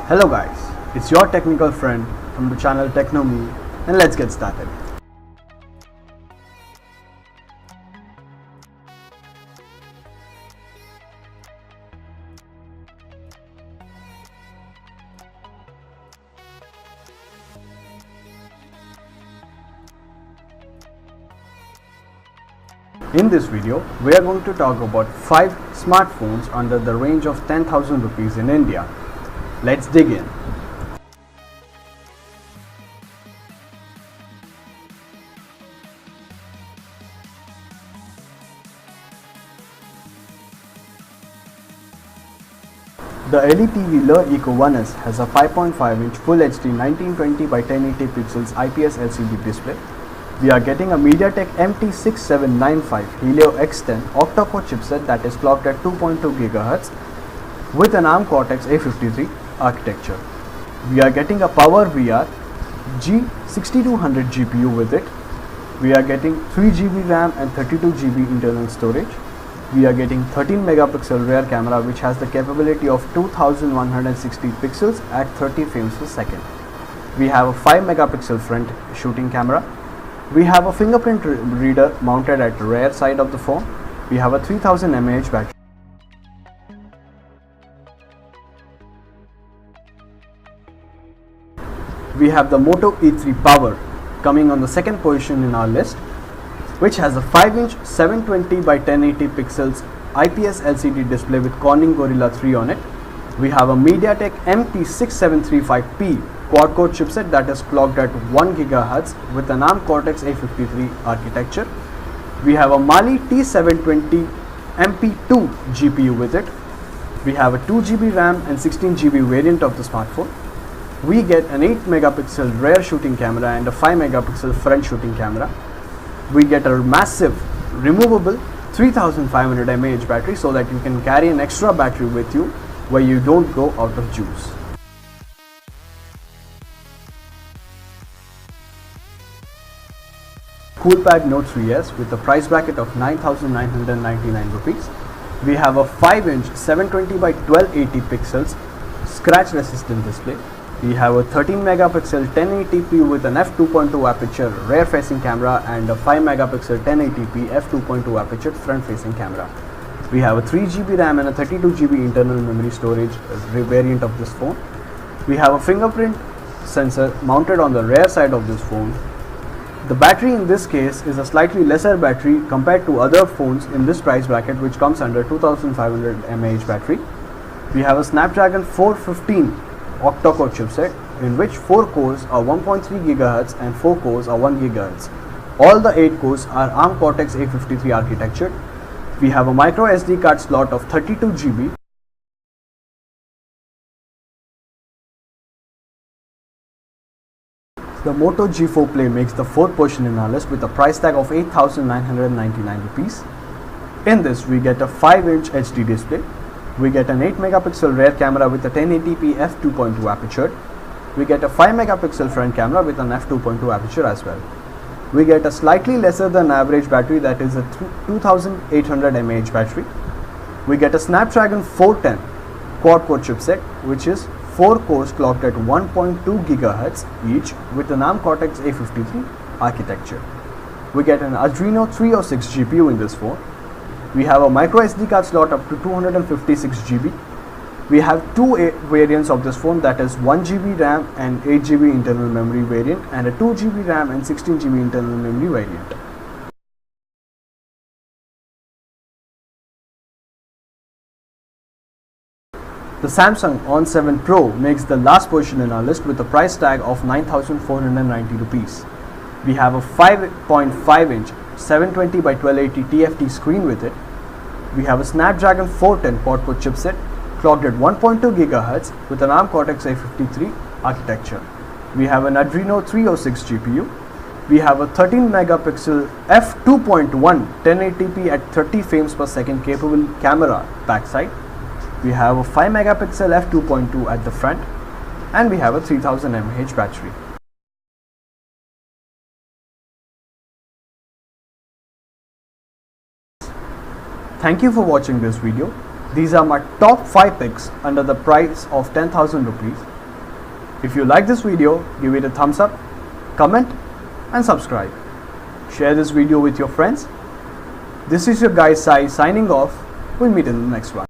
Hello guys, it's your technical friend from the channel Techno Mee, and let's get started. In this video, we are going to talk about 5 smartphones under the range of 10,000 rupees in India. Let's dig in. The LeTv LeEco 1S has a 5.5-inch Full HD 1920 by 1080 pixels IPS LCD display. We are getting a MediaTek MT6795 Helio X10 octa-core chipset that is clocked at 2.2 GHz with an ARM Cortex A53 architecture. We are getting a PowerVR G6200 GPU with it. We are getting 3 GB RAM and 32 GB internal storage. We are getting 13 megapixel rear camera which has the capability of 2160 pixels at 30 frames per second. We have a 5 megapixel front shooting camera. We have a fingerprint reader mounted at the rear side of the phone. We have a 3000 mAh battery. We have the Moto E3 Power coming on the second position in our list, which has a 5-inch 720 by 1080 pixels IPS LCD display with Corning Gorilla 3 on it. We have a MediaTek MT6735P quad-core chipset that is clocked at 1 GHz with an ARM Cortex A53 architecture. We have a Mali T720 MP2 GPU with it. We have a 2 GB RAM and 16 GB variant of the smartphone. We get an 8 megapixel rear shooting camera and a 5 megapixel front shooting camera. We get a massive removable 3500 mAh battery so that you can carry an extra battery with you where you don't go out of juice. Coolpad Note 3S with a price bracket of 9,999 rupees. We have a 5-inch 720 by 1280 pixels scratch resistant display. We have a 13 megapixel 1080p with an f2.2 aperture rear facing camera and a 5 megapixel 1080p f2.2 aperture front facing camera. We have a 3 GB RAM and a 32 GB internal memory storage variant of this phone. We have a fingerprint sensor mounted on the rear side of this phone. The battery in this case is a slightly lesser battery compared to other phones in this price bracket, which comes under 2500 mAh battery. We have a Snapdragon 415 octa-core chipset in which 4 cores are 1.3 GHz and 4 cores are 1 GHz. All the 8 cores are ARM Cortex A53 architecture. We have a micro SD card slot of 32 GB. The Moto G4 Play makes the 4th position in our list with a price tag of 8,999 rupees. In this we get a 5-inch HD display. We get an 8 megapixel rear camera with a 1080p f2.2 aperture. We get a 5 megapixel front camera with an f2.2 aperture as well. We get a slightly lesser than average battery, that is a 2800 mAh battery. We get a Snapdragon 410 quad-core chipset which is 4 cores clocked at 1.2 GHz each with an ARM Cortex A53 architecture. We get an Adreno 306 GPU in this phone. We have a micro SD card slot up to 256 GB. We have 2 variants of this phone, that is 1 GB RAM and 8 GB internal memory variant and a 2 GB RAM and 16 GB internal memory variant. The Samsung On 7 Pro makes the last position in our list with a price tag of 9,490 rupees. We have a 5.5-inch 720 by 1280 TFT screen with it. We have a Snapdragon 410 quad-core chipset clocked at 1.2 GHz with an ARM Cortex A53 architecture. We have an Adreno 306 GPU. We have a 13 megapixel f2.1 1080p at 30 frames per second capable camera backside. We have a 5 megapixel f2.2 at the front, and we have a 3000 mAh battery. Thank you for watching this video. These are my top 5 picks under the price of 10,000 rupees. If you like this video, give it a thumbs up, comment and subscribe. Share this video with your friends. This is your guy Sai signing off. We'll meet in the next one.